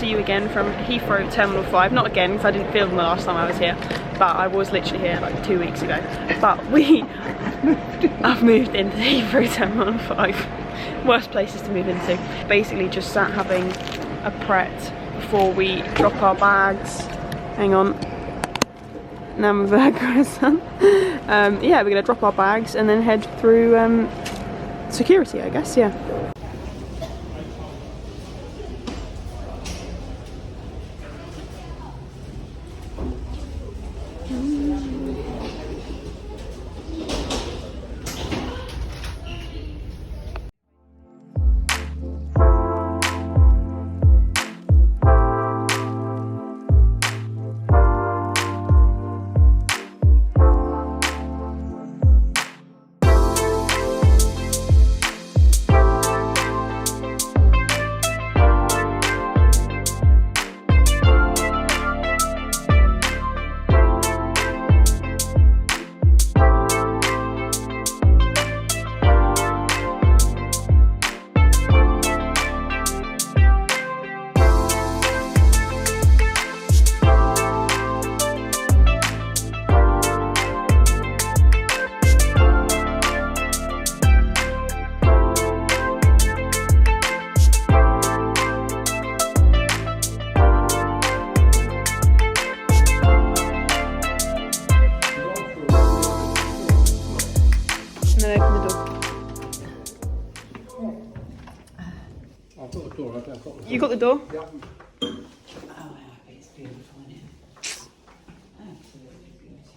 to you again from Heathrow Terminal 5. Not again, because I didn't film the last time I was here, but I was literally here like 2 weeks ago. But I've moved into Heathrow Terminal 5. Worst places to move into. Basically just sat having a pret before we drop our bags. Hang on. Now I'm a croissant. Yeah, we're gonna drop our bags and then head through security, I guess, yeah. You got the door? Yeah. Oh, it's beautiful, isn't it? Absolutely beautiful.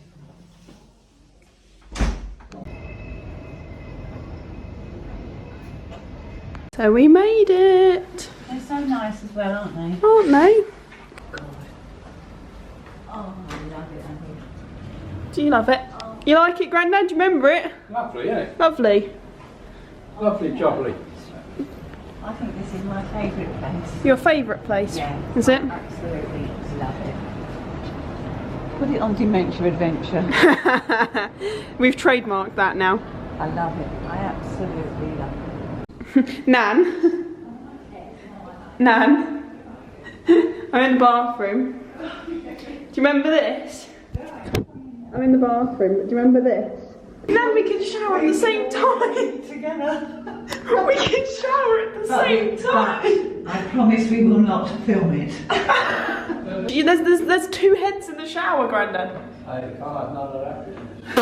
So we made it. They're so nice as well, aren't they? Aren't they? God. Oh, I love it. Do you love it? Oh. You like it, Grandad? Do you remember it? Lovely, isn't it? Lovely. Lovely, jubbly. I think this is my favourite place. Your favourite place? Yeah. Is it? Absolutely love it. Put it on Dementia Adventure. We've trademarked that now. I love it. I absolutely love it. Nan. Nan. I'm in the bathroom. Do you remember this? I'm in the bathroom. Do you remember this? Nan, we can shower at the same time. Together. We can shower at the same time. I promise we will not film it. There's two heads in the shower, Grandad. I can't have none of that. Do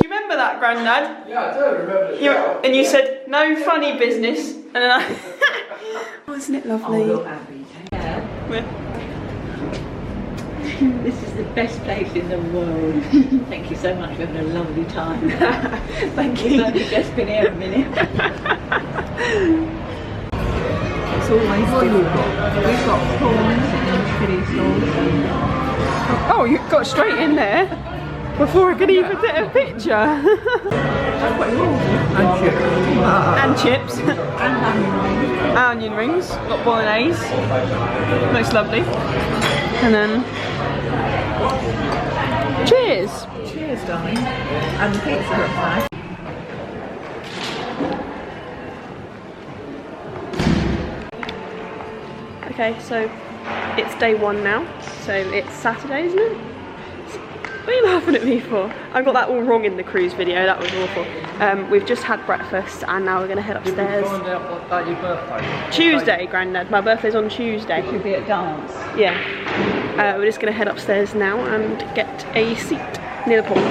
you remember that, Grandad? Yeah, I do remember the shower. And you said, no funny business. And then I... Oh, isn't it lovely? Oh, look, Abby. Yeah. This is the best place in the world. Thank you so much. We're having a lovely time. Thank you. We've only just been here a minute. It's always different. We've got prawns and chili sauce. Oh, you got straight in there before I could even take a picture. And chips. And Onion rings. Got bolognese. Looks lovely. And then cheers. cheers, darling. And the pizza looks nice. Okay, so it's day one now. So it's Saturday, isn't it? What are you laughing at me for? I got that all wrong in the cruise video, that was awful. We've just had breakfast and now we're going to head upstairs. Did we find out what day your birthday is? Tuesday, Grandad. My birthday's on Tuesday. It could be a dance. Yeah. We're just going to head upstairs now and get a seat near the pool.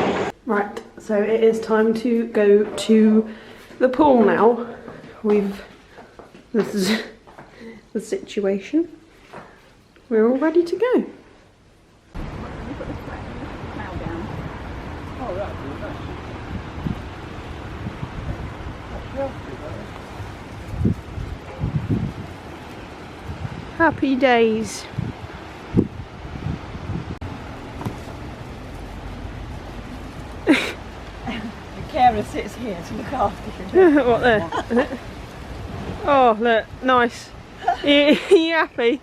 Right, so it is time to go to the pool now. This is the situation. We're all ready to go. Happy days. The carer sits here to look after you. What there? Oh, look, nice. You happy?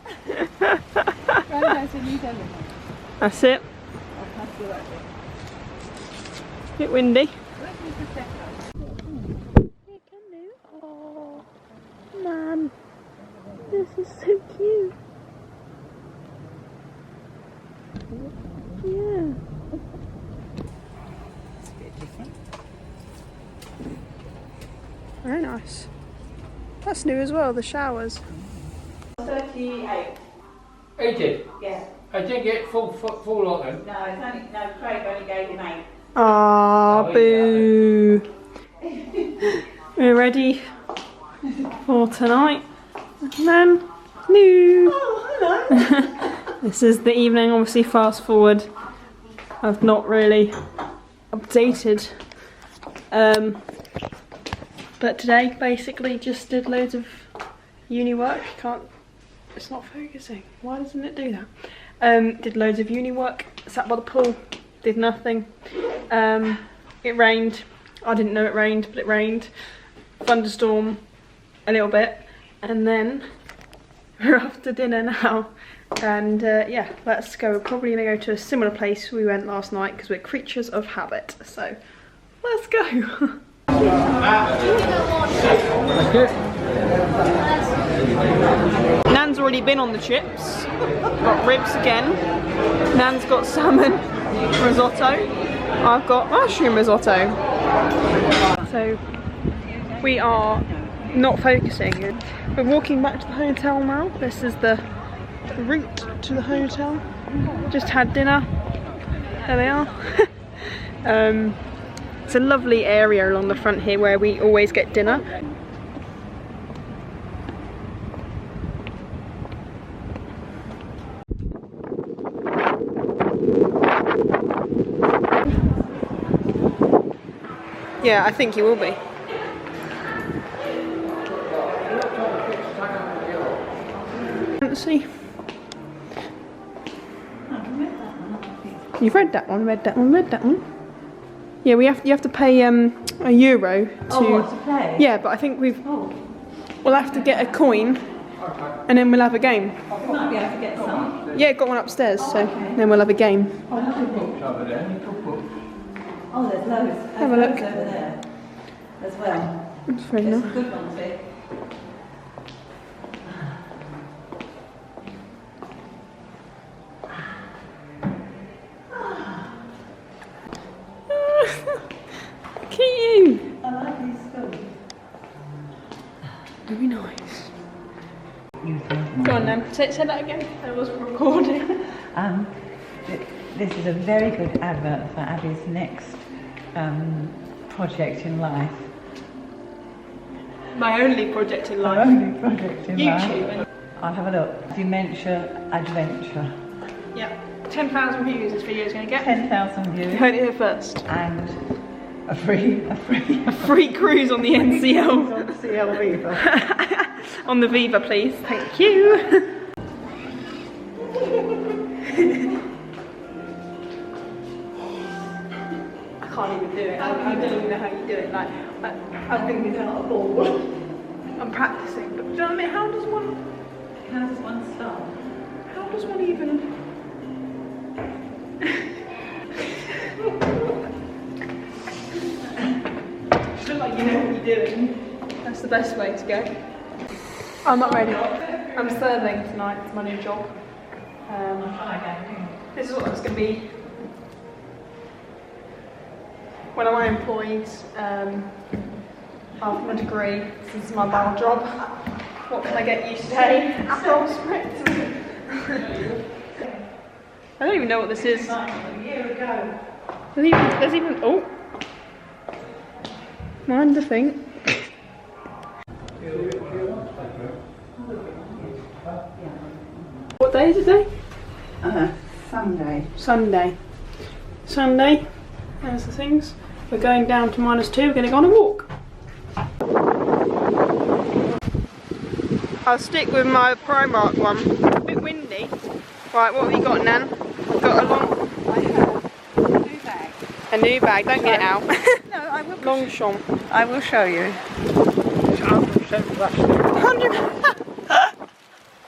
That's it. Bit windy. Oh, man. This is so cute. Yeah. It's a bit different. Very nice. That's new as well, the showers. 38. 80. Yeah. I didn't get full lot then. No, it's only, no, Craig only gave him 8. Ah, Oh, boo. We're ready for tonight. And then, new. Oh, hello. This is the evening, obviously fast forward. I've not really updated. But today basically just did loads of uni work. It's not focusing. Why doesn't it do that? Did loads of uni work, sat by the pool, did nothing. It rained. I didn't know it rained, but it rained. Thunderstorm a little bit. And then we're off to dinner now. And yeah, let's go. We're probably gonna go to a similar place we went last night because we're creatures of habit. So let's go. Nan's already been on the chips. Got ribs again. Nan's got salmon risotto. I've got mushroom risotto. So we are not focusing. We're walking back to the hotel now. This is the route to the hotel. Just had dinner. There they are. It's a lovely area along the front here where we always get dinner. Yeah, I think you will be. Let's see. You've read that one, read that one, read that one. Yeah, you have to pay €1 to. Oh, what, to play? Yeah, but I think we'll have to get a coin, and then we'll have a game. You might be able to get some. Yeah, got one upstairs, so then we'll have a game. Oh, there's loads. Have a look. Loads over there as well. That's very There's nice. some good ones here. Look at you. I like these schools. Very nice. Go on then, say that again. I was recording. This is a very good advert for Abby's next project in life. My only project in Our life. only project in life. YouTube. I'll have a look. Dementia Adventure. Yeah, 10,000 views this video is going to get. 10,000 You views heard it here first. and a free Free cruise on the NCL. on CL Viva. On the Viva, please. Thank you. I can't even do it. I don't even know how you do it. Like, I've been without a ball. I'm practicing. But do you know what I mean? How does one start? How does one even? You look like you know what you're doing. That's the best way to go. I'm not ready. I'm serving tonight. It's my new job. This is what it's going to be when I'm unemployed. After my degree, this is my bar job. What can I get you today? Aperol spritz. I don't even know what this is. A year ago. There's even oh, mind the thing. What day is it today? Sunday. Sunday. There's the things. We're going down to -2. We're going to go on a walk. I'll stick with my Primark one. A bit windy. Right, what have you got, Nan? I've got a long. A new bag. Don't get it out. No, I will. Longchamp. I will show you.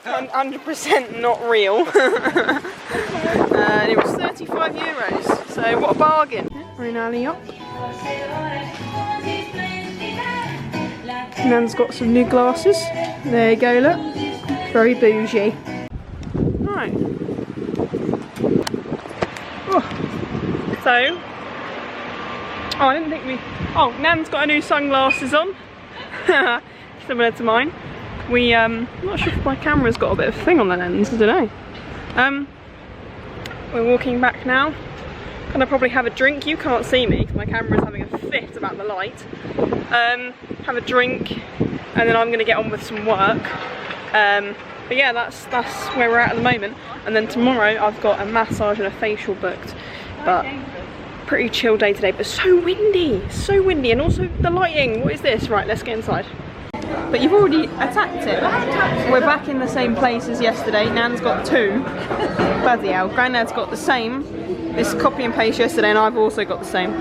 100% not real. And it was €35. So what a bargain. We're nearly up. Nan's got some new glasses. There you go, look. very bougie. Right. Oh. So, I didn't think we... Oh, Nan's got her new sunglasses on. Similar to mine. I'm not sure if my camera's got a bit of thing on the lens, I don't know. We're walking back now. Gonna probably have a drink. You can't see me because my camera's having a fit about the light. Have a drink and then I'm gonna get on with some work. But yeah, that's where we're at the moment. And then tomorrow I've got a massage and a facial booked. But pretty chill day today, but so windy, and also the lighting. What is this? Right, let's get inside. But you've already attacked it. We're back in the same place as yesterday. Nan's got 2. Bloody hell. Grandad's got the same. This copy and paste yesterday, and I've also got the same.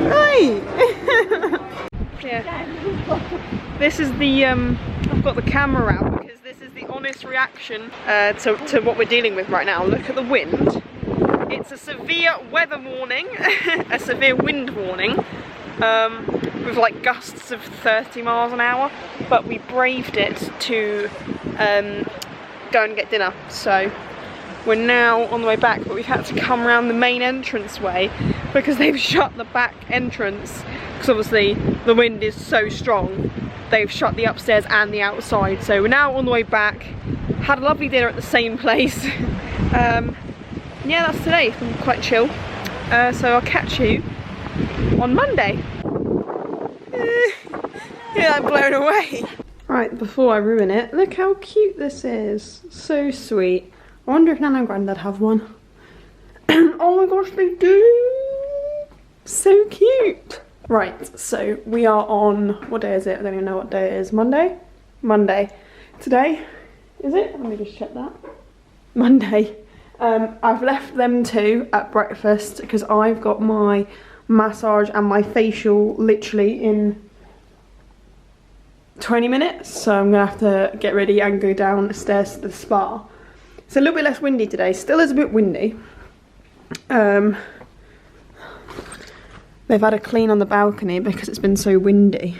Hey! Yeah. This is the, I've got the camera out because this is the honest reaction to what we're dealing with right now. Look at the wind. It's a severe weather warning, a severe wind warning, with like gusts of 30 miles an hour, but we braved it to go and get dinner. So we're now on the way back, but we've had to come around the main entranceway because they've shut the back entrance, because obviously the wind is so strong. They've shut the upstairs and the outside, so we're now on the way back. Had a lovely dinner at the same place. Yeah, that's today. It's been quite chill. So I'll catch you on Monday. Yeah, I'm blown away. Right, before I ruin it, look how cute this is. So sweet. I wonder if Nan and Grandad have one. Oh my gosh, they do. So cute. Right, so we are on, what day is it? I don't even know what day it is. Monday? Monday. Today, is it? Let me just check that. Monday. I've left them 2 at breakfast because I've got my massage and my facial literally in 20 minutes. So I'm gonna have to get ready and go downstairs to the spa. It's a little bit less windy today. Still is a bit windy. They've had a clean on the balcony because it's been so windy.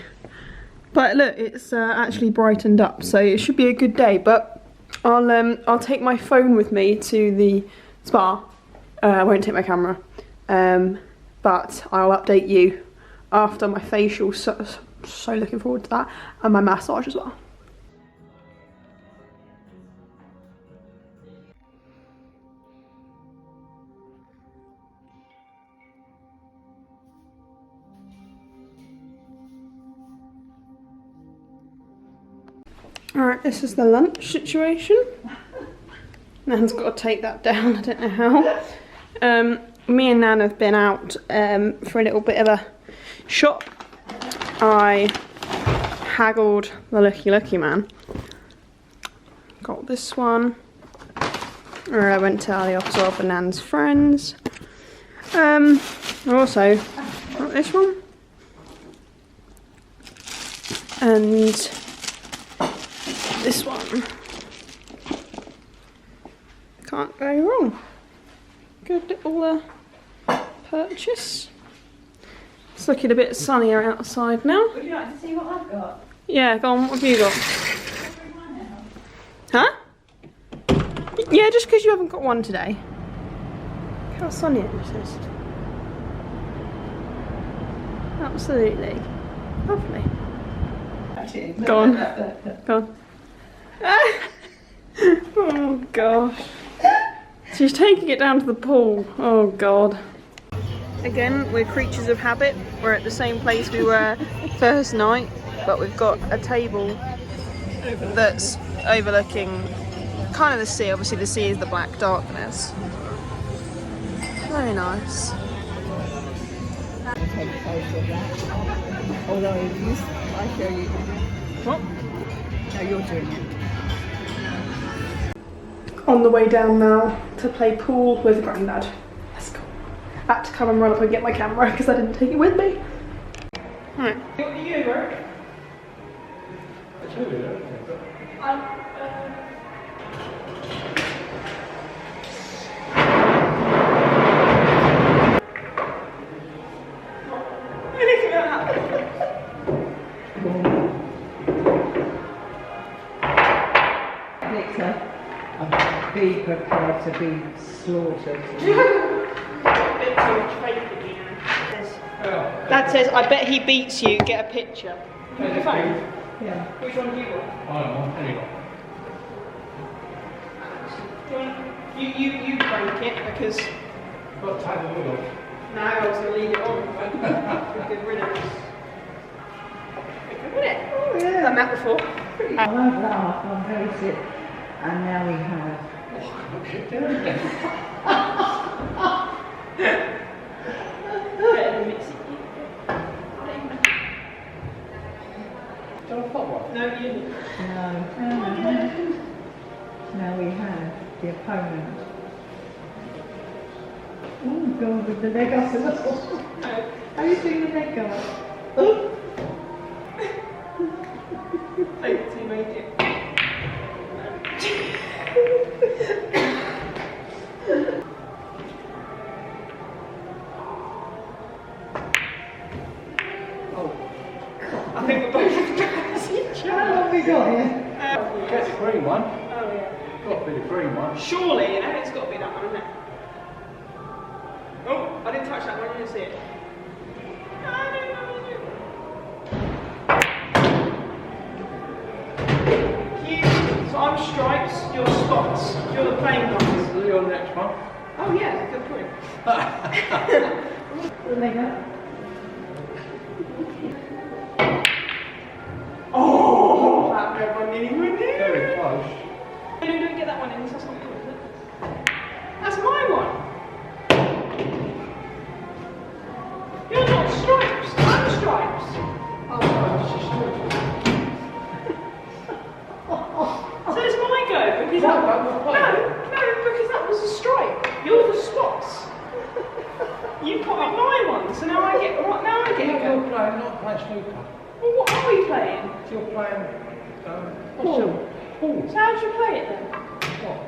But look, it's actually brightened up, so it should be a good day. But I'll take my phone with me to the spa. I won't take my camera, but I'll update you after my facial. So looking forward to that, and my massage as well. Alright, this is the lunch situation. Nan's got to take that down, I don't know how. Me and Nan have been out for a little bit of a shop. I haggled the Lucky Man. Got this one. I went to the office of Nan's friends. I also got this one. And this one. Can't go wrong. Good little purchase. It's looking a bit sunnier outside now. Would you like to see what I've got? Yeah, go on, what have you got? Huh? Yeah, just because you haven't got one today. Look how sunny it is. Absolutely lovely. Go on. Go on. Oh gosh. She's taking it down to the pool. Oh god. Again, we're creatures of habit. We're at the same place we were first night, but we've got a table that's overlooking kind of the sea. Obviously the sea is the black darkness. Very nice. Take photos of that. Although I show you. What? No, you're doing it. On the way down now to play pool with Grandad. Let's go. I had to come and run up and get my camera because I didn't take it with me. Right. What are you, bro? Be prepared to be slaughtered. Dad says, I bet he beats you, get a picture. With your phone? Yeah. Which one do you want? I don't want any. You crank it because... Got to take the wood off. No, I was going to leave it on. Good riddance. Isn't it? Oh yeah. Done that before. I won't laugh, I'm very sick. And now we have. Better than mix it. Did I pop one? No, you didn't. No. Now we have the opponent. Oh, God, with the leg up. Have you seen the leg go up? Thanks, you made it. I think we're both How long have we got here? Get the green one. Oh yeah. Got to be the green one. Surely, you know, it's got to be that one, isn't it? Oh, I didn't touch that one, you didn't see it. So I'm stripes, you're spots, you're the plain ones. Is your next one? Oh yeah, good point. The leg up. Oh, that red one nearly went in. Very close. No, don't get that one in, that's not good, is it? That's my one. You're not stripes, I'm stripes. Oh, no, this is true. So it's my go, because Right, no, right, because that was a stripe. You're the spots. You put in my one, so now I get what? Now I get a You're go. playing, not playing snooker. Well, what are we playing? You're playing. Pool. Pool. So how do you play it then? What?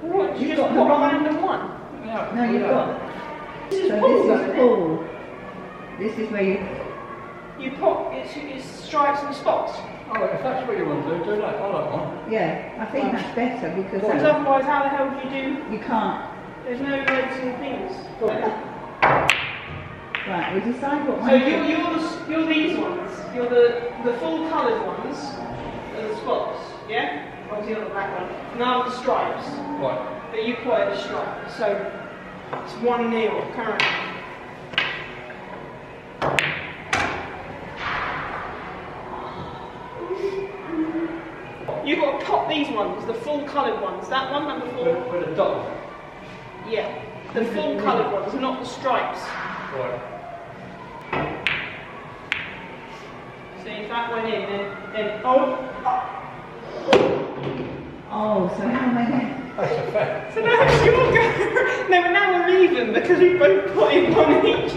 What? You You've just got put the a wrong- random one. Yeah. No, you've yeah. got. This is So pool, this isn't is it? pool. This is where you. You put it's stripes and spots. Oh, if that's what you want to do that. I like one. Yeah, I think that's better because Because otherwise, how the hell do you do? you can't. There's no loads and things. Right, we decide what one. So you're these ones. You're the full coloured ones, are the spots. Yeah. Obviously not the black one. Now the stripes. Right. But you put it a stripe. So it's 1-0 currently. You've got to pop these ones, the full coloured ones. That one, number 4. With a dot. Yeah. The full coloured ones, not the stripes. Right. So if that went in, then Oh, so how many? That's a fact. So now it's your go. No, but now we're even because we both put in one each.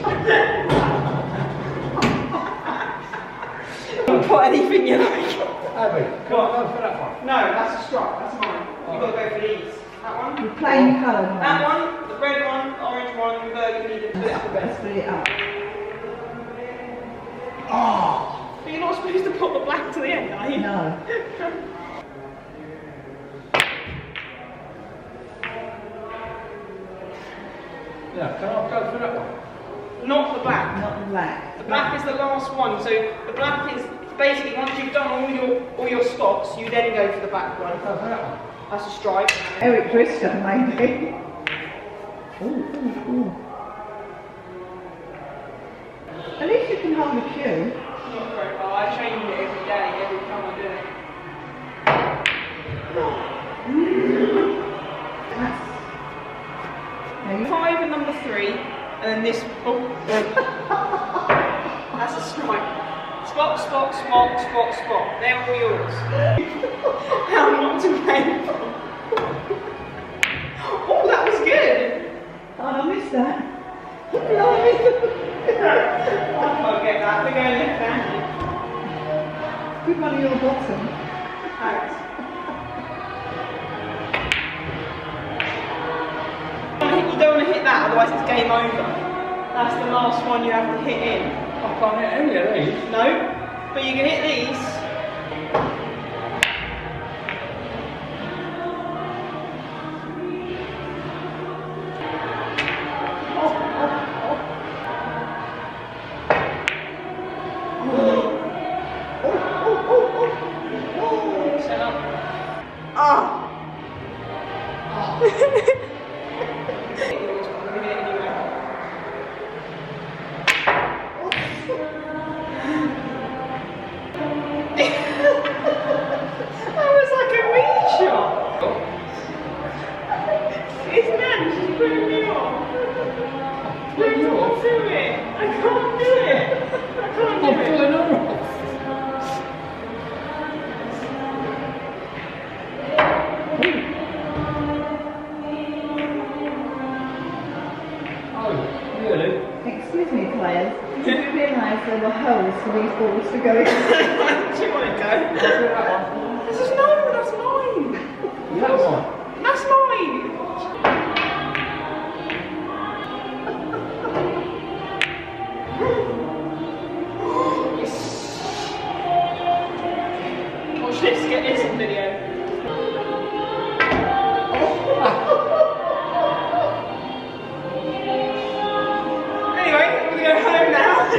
You can put anything you like. Abby, come on, go for that one. No, that's a stripe. That's mine. You've got to go for these. That one. The plain coloured one. That one, the red one, orange one, burgundy, the blue. Let's split it up. Oh! But you're not supposed to put the black to the end, are you? No. Yeah, can I go for that one? Not the black. Not the black. The black is the last one. So the black is basically once you've done all your spots, you then go for the back one. Go for that one. That's a stripe. Eric Bristow, maybe. Ooh. At least you can hold the cue. Not very well. I change it every day, every time I do it. That's. Now you 5 and number 3, and then this. Oh. That's a stripe. Spot, spot, spot, spot, spot. They're all yours. How not to blame. Oh, that was good. Oh, I missed that. I can't get that. We're going left-handed. Good one on your bottom. Thanks. You don't want to hit that, otherwise it's game over. That's the last one you have to hit in. I can't hit any of these. No, but you can hit these. That was like a wee shot. It's man, she's putting me off. I can't do it. I can't do it. I can't do it. Oh, really? Excuse me, players. Did you realise there were holes for these balls to go in? Do you want to go? This is no, that's mine. That one. That's mine. Watch this, get this on video. Anyway, we're going to go home now.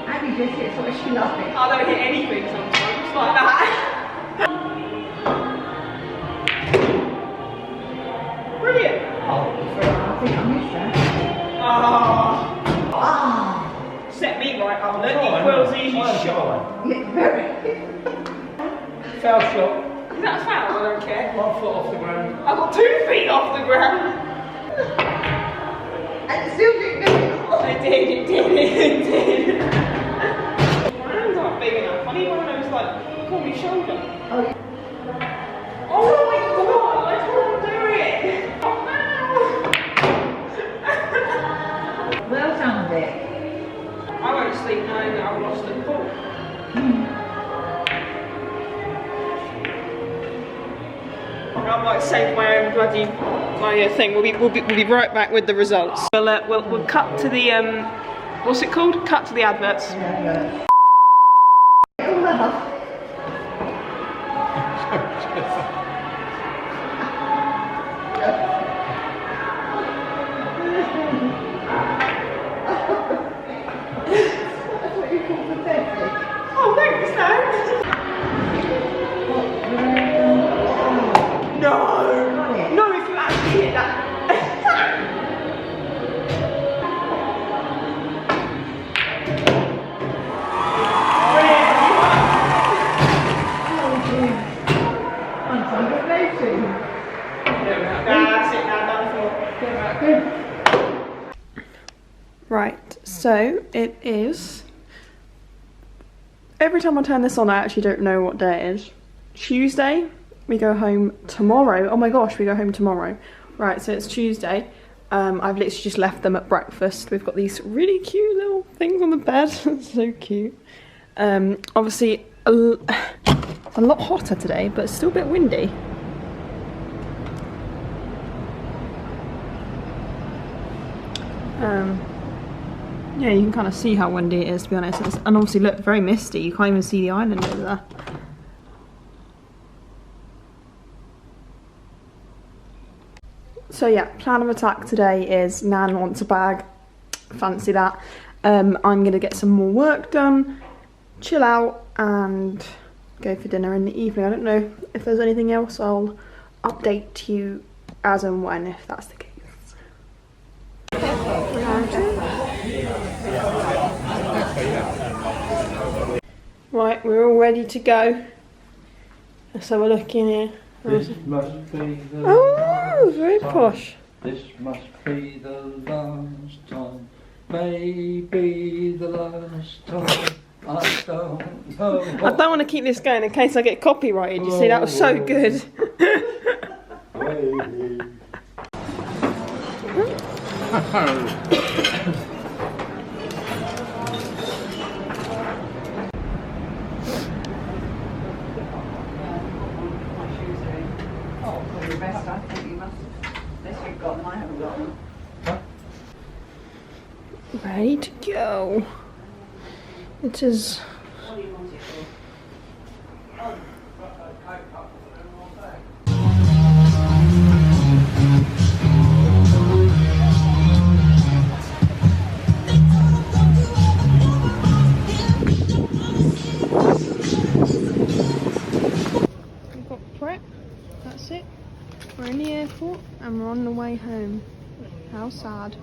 Abby just hits what she loves. I don't hit anything sometimes like that. Brilliant. Oh, I think I missed that. Oh. Set me right up. Look, equals easy shot. Yeah, very. Foul shot. Is that a foul? I don't care. 1 foot off the ground. I got 2 feet off the ground. And it still didn't go in. It did. My hands aren't big enough. I need one of those, like, call me shoulder. Oh, yeah. Oh my god, I can't do it. Oh no. Well done, Vic. I won't sleep knowing that I've lost the ball. I might save my own bloody thing. We'll be right back with the results. We'll cut to the what's it called? Cut to the adverts. That's what you call pathetic. Oh, thanks, thanks. No, no, if you actually hit that. Right, so it is. Every time I turn this on, I actually don't know what day it is. Tuesday. We go home tomorrow. Oh my gosh, we go home tomorrow. Right, so it's Tuesday. I've literally just left them at breakfast. We've got these really cute little things on the bed. So cute. Obviously, a lot hotter today, but it's still a bit windy. Yeah, you can kind of see how windy it is, to be honest. And obviously, look, very misty. You can't even see the island over there. So yeah, plan of attack today is Nan wants a bag. Fancy that. I'm going to get some more work done, chill out, and go for dinner in the evening. I don't know if there's anything else. I'll update you as and when, if that's the case. Right, we're all ready to go. So we're looking here. This must be the Oh, very last posh. time. This must be the last time. Maybe the last time. I don't know. I don't want to keep this going in case I get copyrighted. You see, that was so good. Oh, for the rest, I think you must. Unless you've got them, I haven't got them. Ready to go. It is. We've got prep. That's it. We're in the the airport and we're on the way home. How sad.